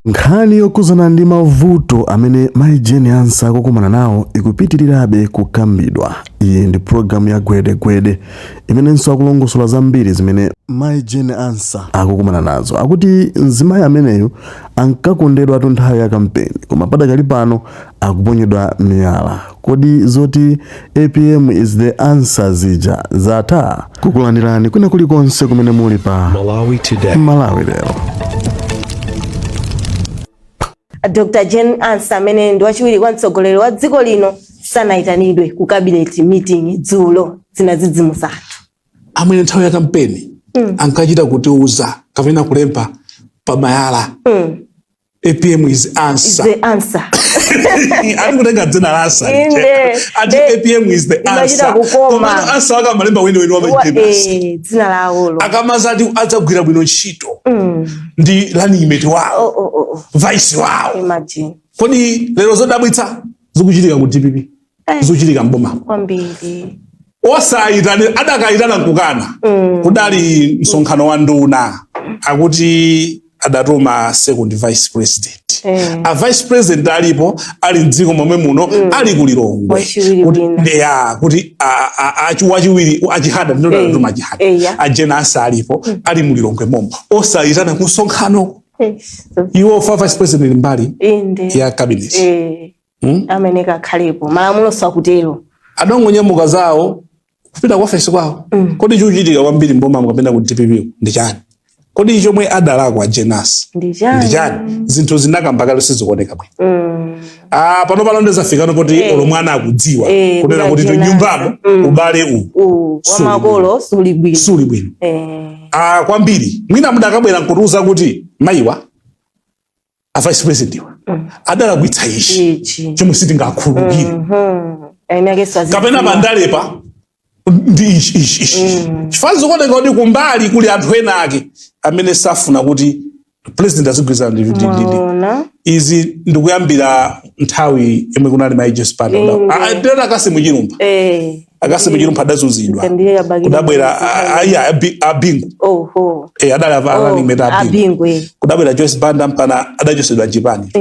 Nkhani yokuzana ndi mavuto amene maijeni Ansah akukumana nawo ikupitirirabe kukambidwa. Iyi ndi programu ya gwedegwede imenenso akulongosola zambiri zimene maijeni Ansah akukumana nazo. Akuti mzimayi ameneyu ankakondedwa nthawi ya kampeni, koma padakali pano akuponyedwa miyala. Kodi zoti APM is the answer zija zatha? Kukulandirani kwina kulikonse kumene muli pa Malawi lero. Dr. Jane Ansah amene ndi wachiwiri kwa mtsogoleri wa dziko lino sanaitanidwe ku cabinet meeting dzulo zinazidzimu zathu. Amene nthawi ya kampeni ankachita kutiuza kapena kulemba pa mayala APM is answer. Is the answer. Ari kutenga dzina la Ansah. Ati APM is the answer. Koma Ansah akamalemba wini wa maitena. Dzina la awolo. Akamazati adzagwira bwino ntchito. Ndi running mate wawo. Vice wawo. Imagine. Kodi lero zodabwitsa zikuchitika ku DPP. Zikuchitika mboma. Kwambiri. Osaitana adakaitana nkukana. Kudali msonkhano wa nduna. Akuti adatuma second vice president. A vice president alipo ali mdziko momwe muno ali kulilongwe. Kuti wachiwiri achihada ndinoda nduma achihada. A Jane Ansah alipo ali mulilongwe momwe. Osaitana kusonkhano. Iwo vice president mbali ya cabinet. Ameneka khalipo malamulo sakutero. Adongonyamuka zawo kupita kwa office kwawo. Kodi chuchitika kwambiri mboma mukapenda ku DPP ndi chani? Kodi chomwe adala kwa Jane Ansah ndi chani? Zinthu zinakambakalo sizikuoneka bwino. Pano palonde fikano kuti olomwana akudziwa kunena kuti nyumbamo ubale wa makolo suli bwino. Kwambiri mwina mudakabwera nkutuza kuti mayiwa a vice president adala kuitsa ichi chomwe sitingakhululukire. Kapena bandalepa ndi ichi. Chifanzo kuoneka kuti kumbali kuli anthu ena ake amene safuna kuti president azigwiza ndi izi ndikuyambira nthawi yomwe kunali maiji spanda. Ndena akasi muchirumba. Akasi muchirumba adazuzidwa. Kudabwera abingu. Adala avalani meta abingu. Kudabwera Joyce Banda mpana adachosedwa Jipani.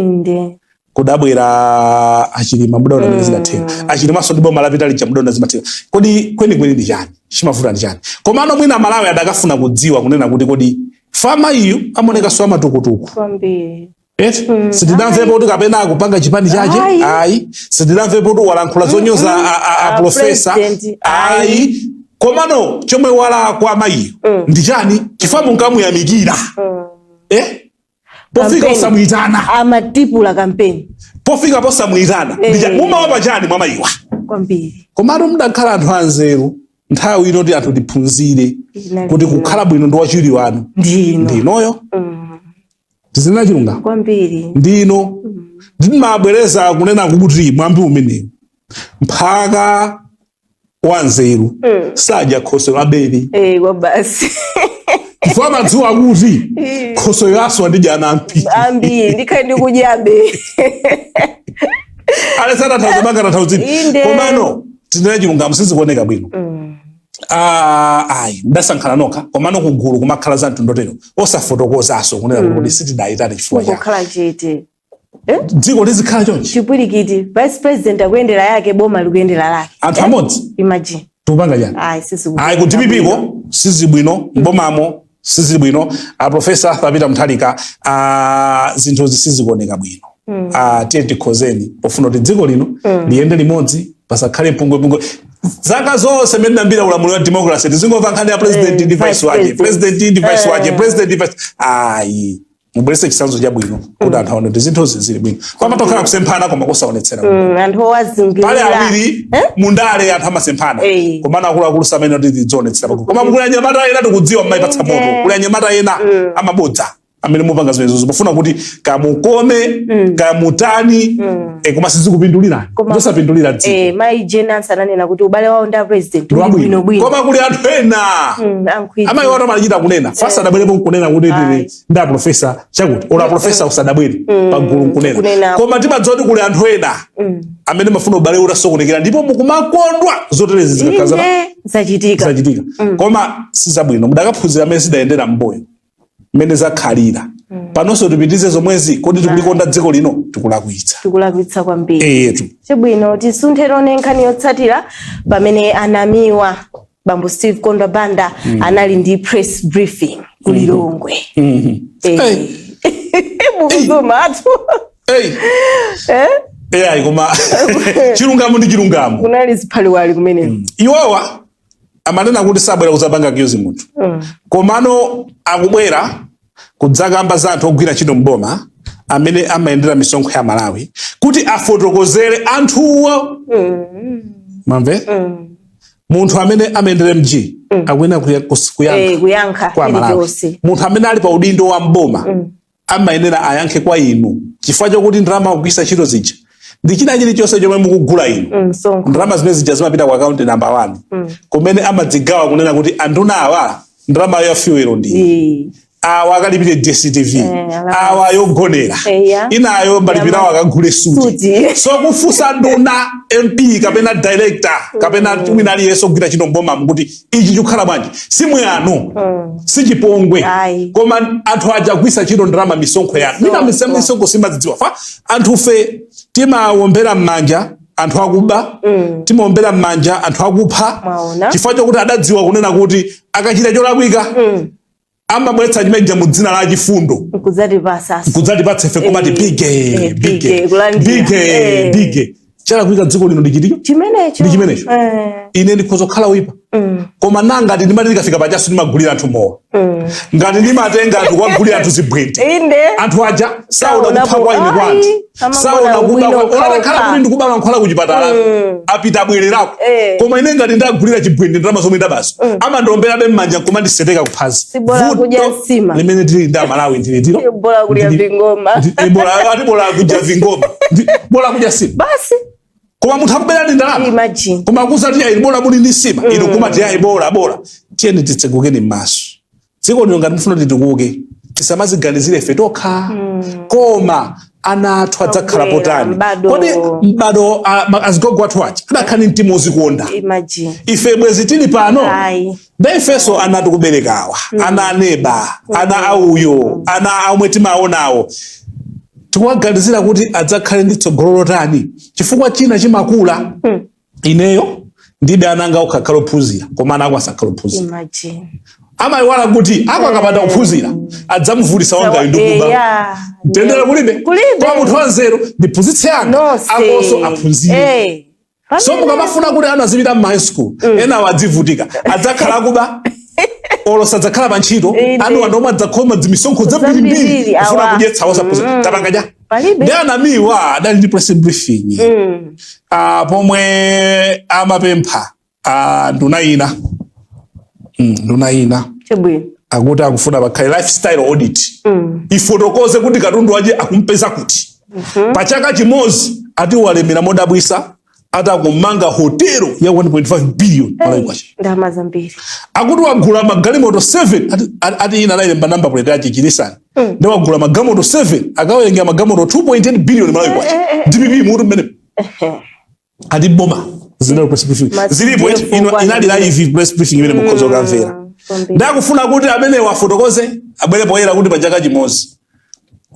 Kudabwera achilima muda una mezi latena. Achilima so ndibo malapita licha muda una zimatena. Kodi kweni ndi chani? Chimafuta ndi chani? Komano mwina Malawi adakafuna kudziwa kunena kuti kodi fama iyo amoneka so amatukutuku. Kwambiri. Sitidamvepo kuti kapena akupanga chipani chache. Ayi. Sitidamvepo kuti walankhula zonyoza a professor. Ayi. Komano chomwe wala kwa mayi ndi chani? Chifamu nkamuyamikira. Pofika osamwitana. Amatipula kampeni. Pofika posamwitana. Ndija mumawapa chani mwa mayiwa. Kwambiri. Komano mudakhala anthu anzeru. Nthawi ino ndi anthu tiphunzire kuti kukhala bwino ndi wachiwiri wanu. Ndinoyo. Tizina chilunga. Kwambiri. Ndino. Ndimabwereza kunena kuti mwambi umenewu. Mpaka wanzeru. Saja khoso labeli. Kwa basi. Kifama dzuwa kuti khoso yaswa ndi jana ampi. Ambi ndikhandi kujabe. Ale sana tazamanga na tauzipi. Komano tindina chilunga msizi kuoneka bwino. Ndasankhana noka komano kugulu kumakhala za ntundotero osafotokoza aso kunena kuti sitidaitana chifukwa chake. Kukhala chete. Dziko lizikhala chonchi. Chipwirikiti vice president akuyendera yake boma likuyendera lake. Anthu amodzi. Imagine. Tupanga chani? Ku DPP sizi bwino mbomamo sizi bwino. Professor Thabita Mutharika zinthu zisizi kuoneka bwino. Tiye tikhozeni pofuna kuti dziko lino liyende limodzi pasakhale pungwe. Zaka zonse mene nambira ulamulo wa democracy tizingomva nkhani ya president ndi vice wake. President ndi vice wake. President ndi vice. Ayi. Mubwerese chisanzo cha bwino kuti anthu aone kuti zinthu zili bwino. Koma tokhala kusemphana koma kusaonetsera. Anthu owazingirira. Pale awiri mundale anthu amasemphana. Komana akulu samene kuti tidzionetsera. Koma mukuli anyamata ena tikudziwa mmaipatsa moto. Kuli anyamata ena amabodza. Amene mupanga zimenezo pofuna kuti kamukome kamutani koma sizikupindulira. Zosapindulira dziko. Mai Jane Ansah ananena kuti ubale wawo nda president bwino bwino. Koma kuli anthu ena. Amayi watu amachita kunena. Fasa adabwerepo kunena kuti nda professor chakuti. Ora professor usadabwere pagulu kunena. Koma timadziwa kuti kuli anthu ena amene mafuna ubale utasokonekera ndipo mukumakondwa zoterezi zikakaza zachitika. Koma sizabwino mudakaphunzira amene sidayendera mboyo. Mene zakhalira panonso tipitize zomwezi kodi tikulikonda dziko lino tikulakwitsa kwambiri etu chabwino tisunthe lone nkhani yotsatira pamene anamiwa Bambo Steve Kondwa Banda anali ndi press briefing kulilongwe mukuzomatu ayi koma chilungamo ndi chilungamo kunali ziphaliwali kumene iwawa amanena kuti sabwera kuzapanga kiyozi munthu komano akubwera kudzakamba za anthu ogwira ntchito mboma amene amayendera misonkho ya Malawi kuti afotokozere anthuwo mamve munthu amene amayendera mji akwena kuyankha kwa Malawi munthu amene ali pa udindo wa mboma amayenera ayankhe kwa inu chifukwa chokuti ndalama kugwisa ntchito zija ndi china chilichonse chomwe mukugula inu ndalama zimene zija zimapita ku account number 1 kumene amadzigawa kunena kuti anduna awa ndalama ya fuel ndi awa akalipire DSTV awa yogonera inayo malipira akagule suti so kufusa nduna MP kapena director kapena wina aliyense ogwira ntchito mboma kuti ichi chikhala bwanji simwe anu sichipongwe koma anthu aja kugwisa ntchito ndalama misonkho yanu mina misonkho simadzidziwa fa anthu fe timawombera m'manja anthu akuba timawombera m'manja anthu akupha chifukwa chokuti adadziwa kunena kuti akachita cholakwika amabweretsa chimeja mu dzina la chifundo kudzatipatsa ife komati bige chalakwika dziko lino ndi chimenecho ine ndikhoza kukhala wipa koma nanga ngati ndimati ndikafika pachaso ndimagulira anthu mowa ngati ndimatenga anthu kwagulira anthu zibwente anthu aja saona kupha kwa ine kwanthu saona olakhala kuti ndikubala nkhola kuchipatala apita abwererako koma ine ngati ndagulira chibwente ndalama zomwe ndabaso amandomberabe m'manja koma ndiseteka kuphazi limene tili ndi Malawi ndilitiro bola kudya vingoma bola kudya sima basi koma munthu akubera ndi ndalama koma kusati ayi bola muli ndi sima ino kumati ayi bola tiyeni titsegukeni m'maso dziko lino ngati mufuna titukuke tisamaziganizire ife tokha koma ana athu adzakhala potani kodi mbado azigogo athu aja adakhani mtima uzikuonda ife bwezi tili pano da ifeso ana tikuberekawa ana aneba ana auyo ana omwe timaonawo tikuwaganizira kuti adzakhale ndi tsogolo lotani chifukwa china chimakula ineyo ndibe ananga ukakhala ophunzira koma ana ako asakhala ophunzira amayiwala kuti ako akapanda kuphunzira adzamuvutisa wangayo ndikuba tendera kulibe kwa munthu wanzeru ndiphunzitse anga akonso aphunzire so mukamafuna kuti ana azipita mu high school ena wadzivutika adzakhala akuba sadzakhala pa ntchito anu andoma adzakhoma dzimisonkho zambirimbiri kufuna kudyetsa wosaphunzira tapanga ja ndi anamiwa adali ndi press briefing pomwe amapempha nduna ina akuti akufuna pakhale lifestyle audit ifotokoze kuti katundu waje akumpeza kuti pachaka chimozi ati walemera modabwisa atakumanga hotelo ya 1.5 billion Malawi kwacha ndalama zambiri akuti wagula magalimoto 7 ati ina nayilemba number plate yache chilisani ndi wagula magalimoto 7 akawerenga magalimoto 2.8 billion Malawi kwacha DPP mutu mmene ati boma zinalo press briefing zilipo inali live press briefing imene mukhozo kamvera ndakufuna kuti amene wafotokoze abwere poyera kuti pachaka chimozi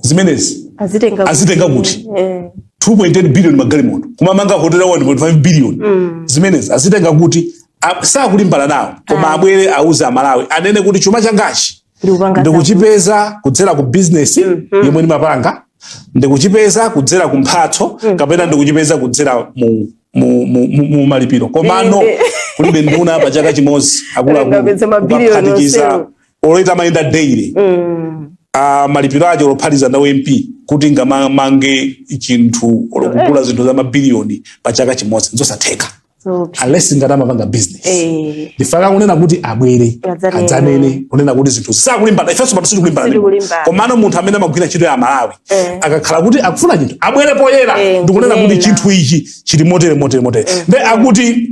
zimenezi azitenga kuti 2.8 billion magalimoto kumamanga hotela 1.5 billion zimenezi azitenga kuti sakulimbana nawo koma abwere auze Malawi anene kuti chuma changachi ndikuchipeza kudzera ku business yomwe ndimapanga ndikuchipeza kudzera ku mphatso kapena ndikuchipeza kudzera mu malipiro komano kulibe nduna pachaka chimozi akuphatikiza oleta mayenda daily malipiro acho lophatiza na MP kuti ngamange chinthu olokugula zinthu za mabiliyoni pachaka chimozi nzosatheka unless ngatama panga business ndifaka kunena kuti abwere adzanene kunena kuti zinthu sakulimbana ifenso patu sikulimbana komano munthu amene amagwira ntchito ya Malawi akakhala kuti akufuna chinthu abwere poyera ndikunena kuti chinthu ichi chili motere nde akuti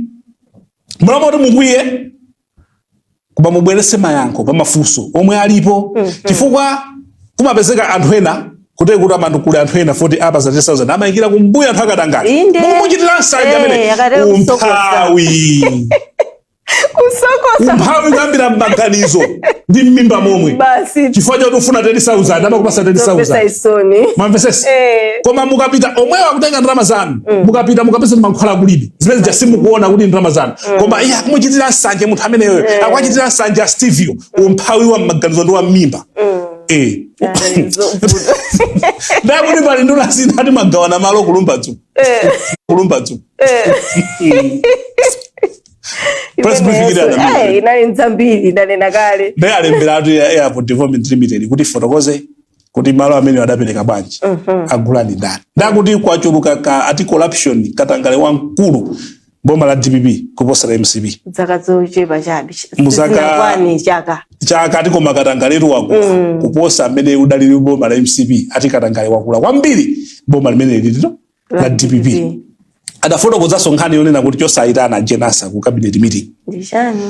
mulamoti mukwiye kuba mubwerese mayankho pamafunso omwe alipo chifukwa kumapezeka anthu ena kuti amanukule anthu ena 40 apa za 10,000 amayikira kumbuya anthu akadangati mukuchitira nsanja amene umphawi kusokosa umphawi kambira maganizo ndi mimba momwe basi chifukwa cha kufuna 10,000 amakupasa 10,000 mwamvesesa koma mukapita omwewa akutenga ndalama zanu mukapita mukapesa mankhwala kulibe zimene jasimukuona kuti ndalama zanu koma iye akumuchitira nsanje munthu ameneyo akwachitira nsanje a Stevio umphawi wa maganizo ndi wa mimba ndakuti pali nduna zina ati magawana malo kulumba dzu inali nzambiri ndanena kale ndiye alembera atu Airport Development Limited kuti fotokoze kuti malo amene adapereka bwanji agula ndi ndani ndakuti kwachuluka ati corruption katangale wamkulu boma la DPP kuposa la MCP zaka zochepa chabe kwani chaka ati koma katangaletu wako kuposa amene udalili boma la MCP ati katangale wakula kwambiri boma limene lilito la DPP adafotokoza sonkhani yonena kuti chosayitana jenasa ku cabinet meeting ndishani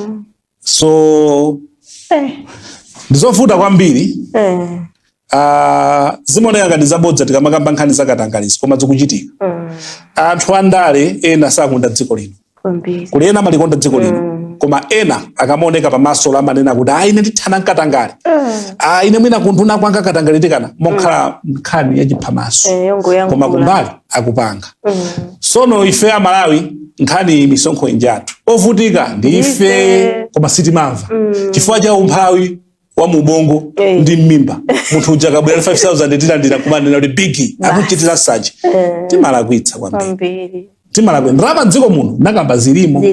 so ndizofuta kwambiri zimoneka ngati zabodza tikamakamba nkhani zakatangalizi koma zikuchitika anthu andale ena sakunda dziko lino kuli ena malikonda dziko lino koma ena akamaoneka pamaso amanena kuti ine ndithana nkatangale ine mwina kunthuna kwanga katangale tikana mokhala nkhani yachiphamaso koma kumbali akupanga sono ife amalawi nkhani misonkho injatu ovutika ndi ife koma sitimamva chifukwa cha umphawi wa mubongo ndi mimba munthu uja kabwera 5,000 tilandira kumanena kuti bigi akuchitira sachi timalakwitsa kwambiri timalakwitsa ndalama dziko muno nakamba zilimo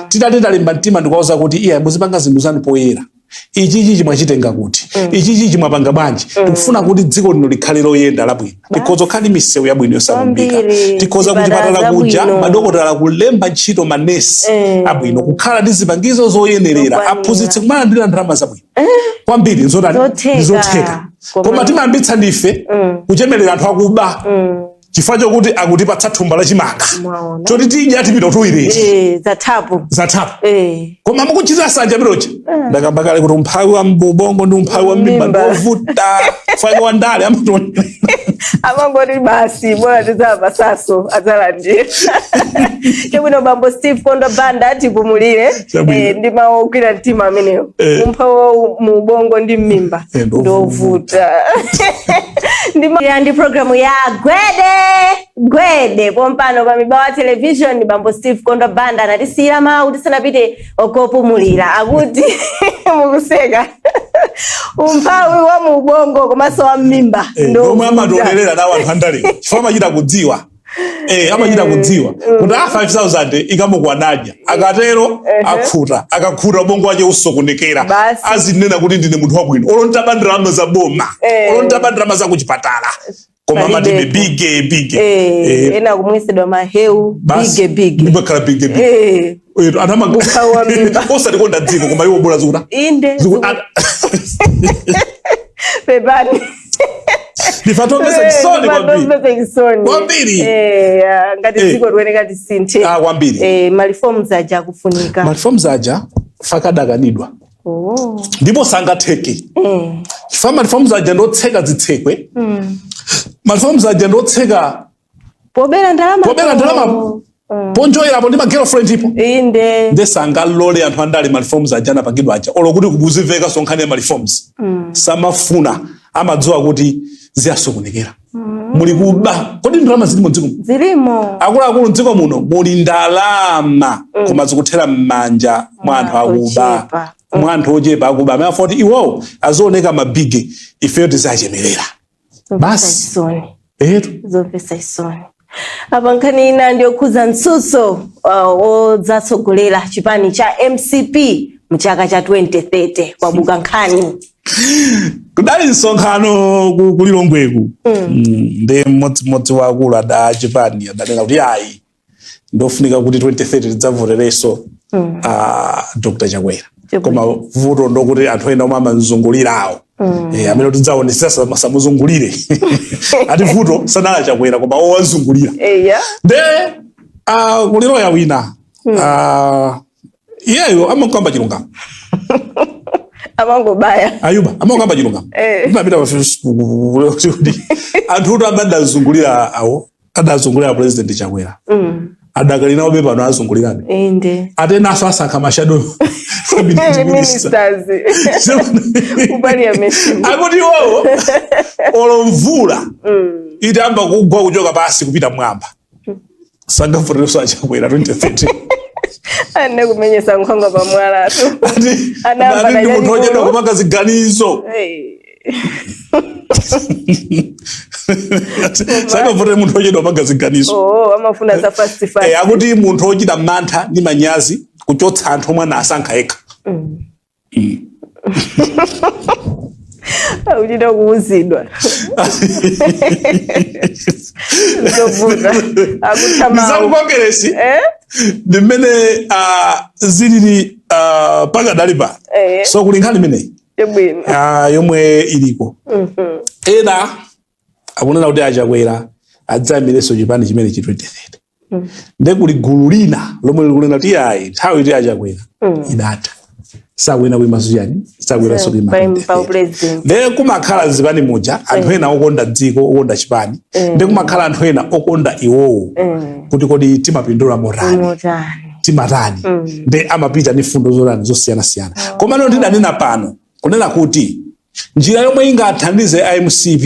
titalimba mtima ndikuwauza kuti iye muzipanga zinthu zanu poyera ichichi mwachitenga kuti ichichi mwapanga bwanji tikufuna kuti dziko lino likhale loyenda labwino tikhoza kukhala misewu yabwino yosakumbika tikhoza kuchipatala kuja madokotala kulemba ntchito manesi abwino kukhala ndi zipangizo zoyenerera aphunzitse kumalandira ndalama zabwino kwambiri zotheka koma timayambitsa ndife kuchemelera anthu akuba chifukwa chokuti akutipatsa thumba lachimanga choti tidya tipita tuwireti zathapo koma mukuchitira sanja mirochi ndakamba kale kuti umphawi wa mbubongo ndi umphawi wa mimba ndovuta fanya wandale amangoti basi bora tizapasaso azalandira chobwino bambo Steve Kondo Banda atipumulire ndi mawokwira mtima amenewo umphawi wa mubongo ndi mimba ndovuta ndi programu ya Gwede pompano pa Mibawa Television bambo Steve Kondo Banda anatisiyira mawu tisanapite okopumulira akuti mukuseka umphawi wa mubongo komanso wa mimba ndomwe amadonelera nawo anthu andale chifukwa amachita kudziwa amachita kudziwa kuti 5,000 ikamukwanadya akatero akakhuta bongo wache usokonekera azinena kuti ndine munthu wabwino olonta ndalama za boma olonta ndalama za kuchipatala koma matibe bige ena kumwisidwa maheu bige ndibakhala bige anama osati konda dziko koma iwo bora zukuta inde pebani ndifatongeza chisoni kwambiri ngati dziko lweneka tisinthe kwambiri maliforms aja kufunika maliforms aja fakadakanidwa ndipo sangatheke chifukwa maliforms aja ndotseka zitsekwe maliforms aja ndotseka pobera ndalama ponjoyerapo ndi magirlfriend ipo inde ndesangalole anthu andale maliforms aja anapangidwa aja olokuti kubuziveka sonkhani ya maliforms samafuna amadziwa kuti ziyasokonekera muli kuba kodi ndalama zilimo dziko zilimo akuluakulu mdziko muno muli ndalama koma zikuthera m'manja mwa anthu akuba mwa anthu ochepa akuba amene afoti iwowo azioneka mabige ifeyo tizachemerera basi zomvetsa isoni apa nkhani ina ndiyokhuza mtsutso wozatsogolera chipani cha MCP mchaka cha 2030 kwabuka nkhani kudali nsonkhano kulilongweku ndi mmodzi wakulu ada chipani adanena kuti ayi ndofunika kuti 2030 tidzavotereso Dr. Chakwera koma vuto ndokuti anthu ena omwe amanzungulirawo amene tidzaonesa masamuzungulire ati vuto sanala Chakwera koma owanzungulira nde kuliloya wina iyeyo amakamba chilungamo amangobaya Ayuba amakamba chilungamo ndinapita pa Facebook kuti anthu amene adazungulira awo adazungulira president Chakwera adakalina obe pano azungulirabe inde ate naso asankha mashado ministers ubali ya Messi akuti wowo olomvula itamba kugwa kuchoka pasi kupita mwamba sangafureso achakwera 2030 ane kumenyesa nkhonga pa mwala tu anamba ndi munthu ojeda kupanga ziganizo sangafureso munthu ojeda kupanga ziganizo amafuna za fast akuti munthu ojida mantha ndi manyazi kuchotsa anthu omwe anasankha yekha uchida kuuzidwa zovuta akutama nizakukongeresi ndimene zilili pakadali pa so kulinkhani imeneyi yomwe iliko ena akunena kuti achakwera adzayamireso chipani chimene chi 2030 nde kuli gulu lina lomwe likunena kuti ayi nthawi iti achakwera idatha sakwena kuimaso chani sakwera so nde kumakhala zipani muja anthu ena okonda dziko okonda chipani nde kumakhala anthu ena okonda iwowo kuti kodi timapindula motani timatani nde amapita ndi fundo zotani zosiyana-siyana koma lero ndidanena pano kunena kuti njira yomwe ingathandize IMCP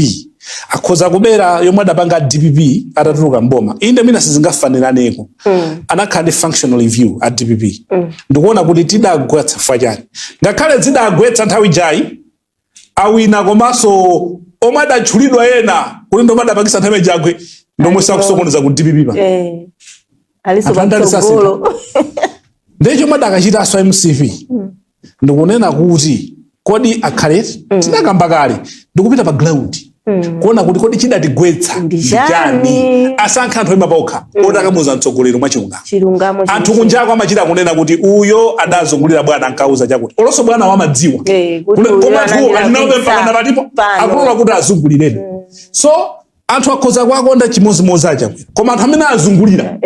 akhoza kubera yomwe adapanga DPP atatuluka mboma inde mina sizingafanirane anakhala ndi functional review at DPP ndikuona kuti tidagwetsa fachani ngakhale zidagwetsa nthawi jayi awina komanso omwe adatchulidwa ena kuti ndomwe adapangisa nthawi jagwe ndomwe sakusokoneza ku DPP pa nde chomwe adakachitaso IMCP ndikunena kuti kodi akhale tidakamba kale ndikupita pa ground kuona kuti kodi chidatigwetsa ndijani asankha anthu ema pokha otakamuza mtsogolero mwa chilungamo anthu kunjako amachita kunena kuti uyo adazungulira bwana ankauza chakuti olonso bwana wamadziwa komatu alinaobe mpakana patipo akulola kuti azungulireni so anthu akhoza kuakonda chimozimozi achakwera koma anthu amene azungulira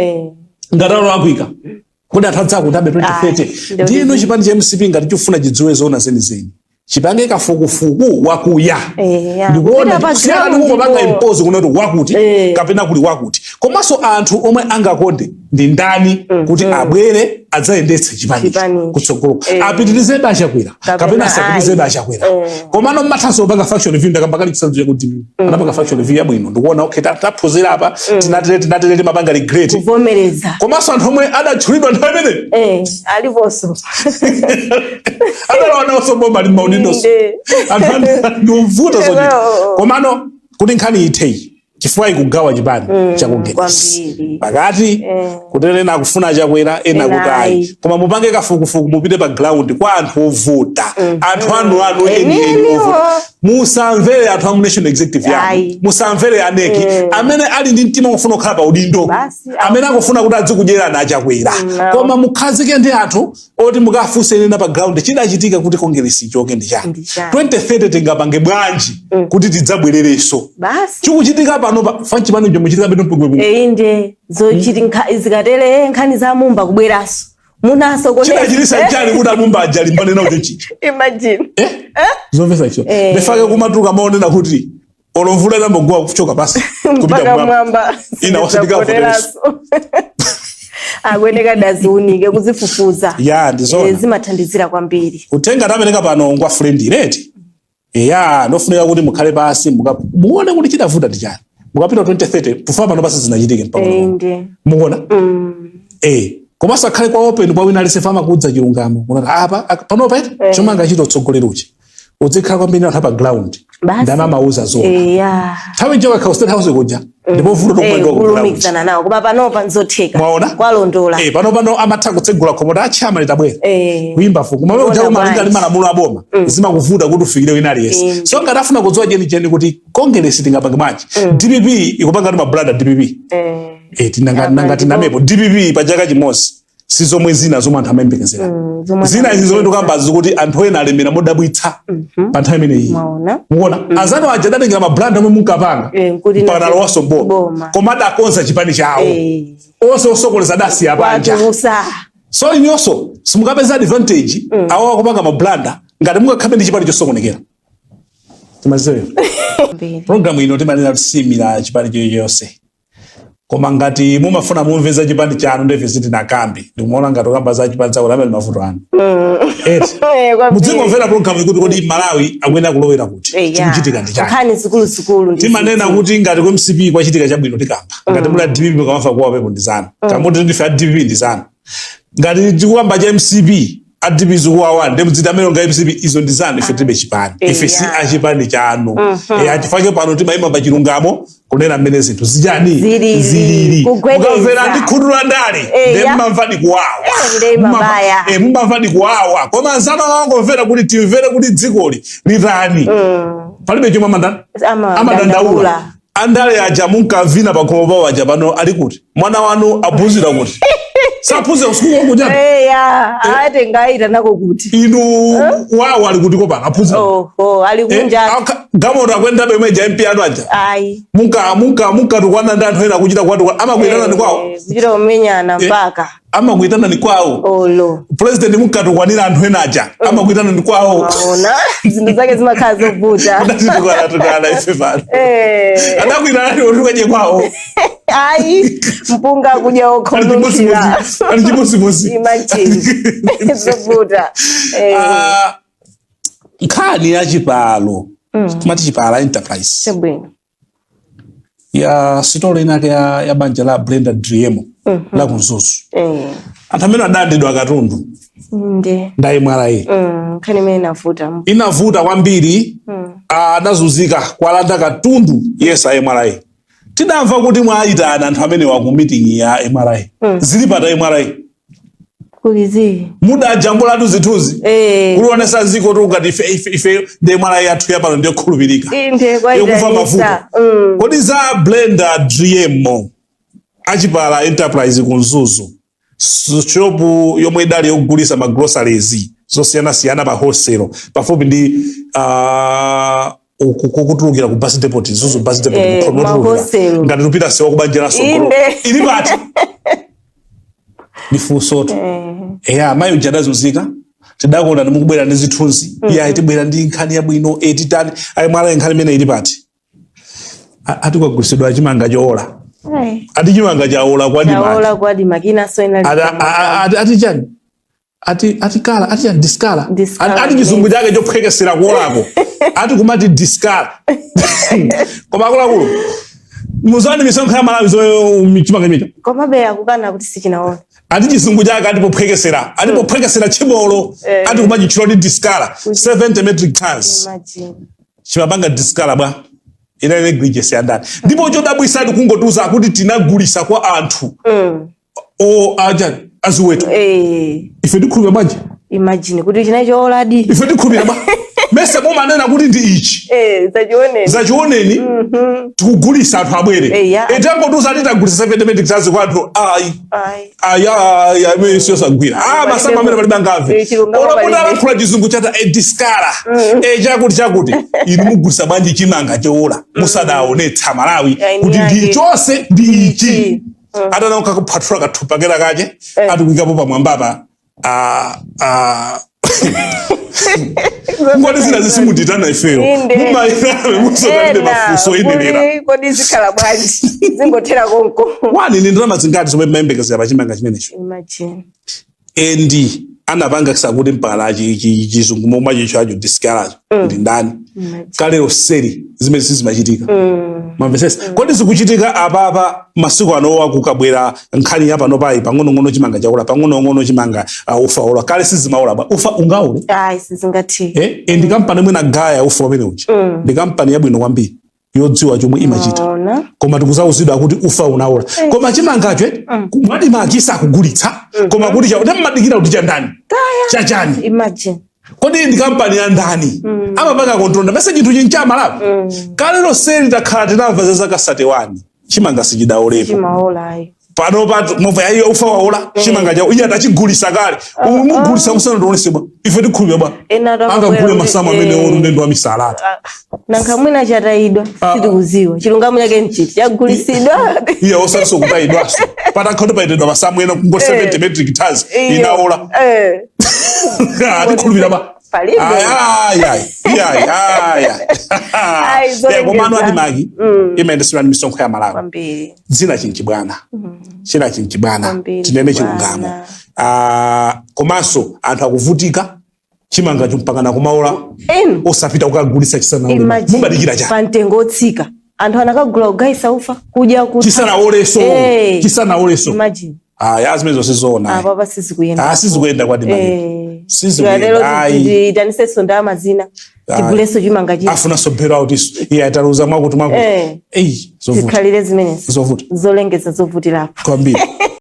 ngatalo akwika kodi anthu adzako kuti abe 2030 ndiyeno chipani cha MCP ngati chifuna chidziwe zoona zenizeni chipange kafukufuku wakuya ndikuona kusiyana ndi kupanga impose kunoti wakuti kapena kuli wakuti komanso anthu omwe angakonde ndi ndani kuti abwere adzayendetse chipani kutsogolo apitirize achakwera kapena asapitirize achakwera komano mathaso opanga faction review ndakambakali chisanzo chakuti anapanga faction review yabwino ndikuona okay taphunzira apa tinatere mapanga regret kuvomereza komanso anthu omwe adatchulidwa nthawi imene aliponso adalawana osombo ali maunindoso anthu ndiuvuta zoti komano kuti nkhani itheyi chifukwa ikugawa chipani chakugenesi pakati kutenena akufuna chakwera ena kutayi koma mupange kafukufuku mupite pa ground kwa anthu ovuta anthu anu eni ovuta musamvere anthu amu national executive yanu musamvere aneki amene ali ndi mtima ofuna kukhala pa udindo amene akufuna kuti adzikudyerana achakwera koma mukhazike ndi anthu oti mukafunse ena pa ground chidachitika kuti kongeresi choke ndi chani 2030 tingapange bwanji kuti tidzabwerereso chikuchitika pano fanchipano njo muchitika beto mpungwe inde zochitika zikatele nkhani za mumba kubweraso munaso ko chilisa chali kuti mumba ajali mbane nawo chichi imagine zomvesa icho ndefake kumatuka maonena kuti olomvula nambogwa kuchoka pasi kupita mwamba ina wasitika foreso akweneka daziunike kuzifufuza ndizona zimathandizira kwambiri utenga tameneka pano ngwa friend rate nofunika kuti mukhale pasi muone kuti chidavuta ndi chani mukapita 2030 tufa pano pasi zinachitike mpaka muona komanso akhale kwa open kwa wina alise fama kudza chilungamo apa panopa chomwe angachita utsogoleruchi uzikhala kwambiri anthu pa ground ndana mauza zona nthawi njoka ka state house kuja ndipo vuto tokwendwa ku kulumikizana nawo koma panopa nzotheka kwalondola pano amatha kutsegula khomota achama litabwera kuimba fuku koma wewe utawo malinga ali malamulo aboma zimakuvuta kuti ufikire wina aliyese so ngati afuna kudziwa cheni kuti kongeresi tingapange bwanji DPP ikupanga ndi mabrada DPP tinangati namepo DPP pa chaka chimodzi sizomwe zina zomwe anthu amayembekezera zina izi zomwe tikambazi kuti anthu ena alemera modabwitsa pa nthawi imeneyi muona azano aja adatengira mabranda omwe munkapanga mpaka nalowaso boma koma adakonza chipani chawo onse osokoleza adasiya panja so inyonso simukapeza advantage awo akupanga mabranda ngati mungakhabe ndi chipani chosokonekera timaziwe programu ino timanena kusimira chipani chonse koma ngati mumafuna mumve za chipande chanu ndi visit na kambi ndikumaona ngati okamba za chipande chako lamene mavuto anu mudzingomvera program ikuti kodi Malawi akwena kulowera kuti chikuchitika ndi chani nkhani zikulu timanena kuti ngati kwa MCP kwachitika chabwino tikamba ngati mula DPP mukamafa kuwa pepo ndi zanu kamuti ndife DPP ndi zanu ngati tikuyamba cha MCP adipi zukuwa ndi mdzita amene nga MCP izo ndi zanu ife tibe chipani ife si achipani chanu achifake pano timayima pa chilungamo kunena mmene zinthu zijani zilili mukamvera ndi khutu la ndale ndi mmamvadi kuwawa mmamvadi kuwawa koma nzano wangomvera kuti timvere kuti dzikoli litani palibe chomwe amadandaula andale aja munkavina pa khomo pawo aja pano ali kuti mwana wanu abuzira kuti sapuze usiku wangu jana ate ngaita nako kuti inu wao ali kuti kopana apuze ali kunja gamora kwenda be meja MP anu aja munka tukwana ndi anthu ena kuchita kwatu amakuitana ni kwawo kuchita umenyana mpaka amakuitana ni kwawo president munka tukwanira anthu ena aja amakuitana ni kwawo ona zinthu zake zimakhala zovuta tukala ife bana anakuitana ni otukaje kwawo mpunga kuja okhomukira alijimusi imagine zovuta nkhani ya chipalo timati chipala enterprise sebwino ya sitole inake ya banja la Blender Driemo la kunzuzu anthu amene adandidwa katundu ndayi mwalayi nkhani imene inavuta kwambiri adazunzika kwalanda katundu yesa MRI tidamva kuti mwaitana anthu amene waku meeting ya MRI zili pata MRI kulizi mudajambulatu zithuzi kulionesa ziko tukati ife ndi MRI yathu yapano ndiyo khulupirika yokufa mavuto kodi za Blender Driemo achipala enterprise kunzuzu shopu yomwe idali yokugulisa ma groceries zosiyana pa wholesale pafupi ndi kukutulukira ku bus depot zuzu bus depot ngati tupita sewa kubanjira sokolo ili pati nifusoto mayi ujadazunzika tidakona nimukubwera ndi zithunzi tibwera ndi nkhani yabwino titani mwala nkhani imene ili pati atikwagulisidwa chimanga chola ati chimanga chaola kwadi makina so ati chani ati kala ati diskala ati chizungu chake chophwekesera kuolako ati kumati diskala koma akuluakulu muzani misonkho ya Malawi zo michimanga imita koma beya kukana kuti sichinaona ati chizungu chake ati pophwekesera chibolo ati kumati chilo ndi diskala 70 metric tons chimapanga diskala bwa ina negligence ya ndani ndipo chodabwisa ati kungotuza kuti tinagulisa kwa anthu aziweto ife tikhulupira bwanji imagine kuti chinacho oladi ife tikhulupira bwa mese mumanena kuti ndi ichi zachioneni tikugulisa anthu abwere tangotuza ati tagulisa 70 metric tons kwa anthu amene siyosagwira masamba amene palibe angave olamuda alaphula chizungu chata diskala chakuti inu mugulisa bwanji chimanga chola musadaonetsa Malawi kuti ndi chonse ndi ichi atanauka kuphathula kathupa kena kache ati kuikapo pamwambapa ngoti zina zisimuditana ifeyo mumayinawe musodalide mafuso idenera kodi zikhala bwanji zingothera konko wani ni ndalama zingati zomwe mayembekezera pa chimanga chimenecho endi anapanga kisakuti mpala chizungu momwe chichacho diskalacho ndi ndani kalero seri zimene zimachitika mamvesesa kodi zikuchitika apapa masiku anowa kukabwera nkhani yapano payi pang'onong'ono chimanga chaula pang'onong'ono chimanga ufa ola kale sizimaula ba ufa ungaule sizingati ndi kampani imwe nagaya ufa umene uchi ndi kampani yabwino kwambiri yodziwa chomwe imachita koma tikuzauzidwa kuti ufa unaula koma chimangacho mwadi makisa akugulitsa koma kuti chamadikira kuti chandani chachani imagine kodi ndi kampani ya ndani amapanga kontrola mese chinthu chincha Malawi kalero seli takhala tinamva za zaka 31 chimanga sichidaolepo pano pato mova yayo ufa waola chimanga chawo iye atachigulisa kale umugulisa musana ndionesebwa ife tikhulupira bwa angagule masama amene ndendo wa misalata nanga mwina chataidwa sitikuziwa chilungamo chake nchiti chagulisidwa iye osaso kutaidwaso patakhoto paitedwa masama ena kungo 70 metric tons inaola atikhulupira bwa Palibe. Komano adi magi imendesera ni misonkho ya Malawi. Kwambiri. Dzina chinchibwana. China chinchibwana. Chinene chilungamo. Komanso anthu akuvutika chimanga chumpakana kumaola osapita kukagulitsa chisanaole. Mubadikira cha. Pantengo otsika. Anthu anakagula ugaisa ufa kuja kuti chisanaoleso. Imagine. Yazimezo sizona. Baba sizikuyenda. Sizikuyenda kwa dimani. Sizikuyenda. Itanise sonda amazina. Tiguleso chimanga chino. Afuna sobera out isu. Ataruza mwakutu. Zikhalire zimenezi. Zovuta. Zolengeza zovutirapo. Kwambiri.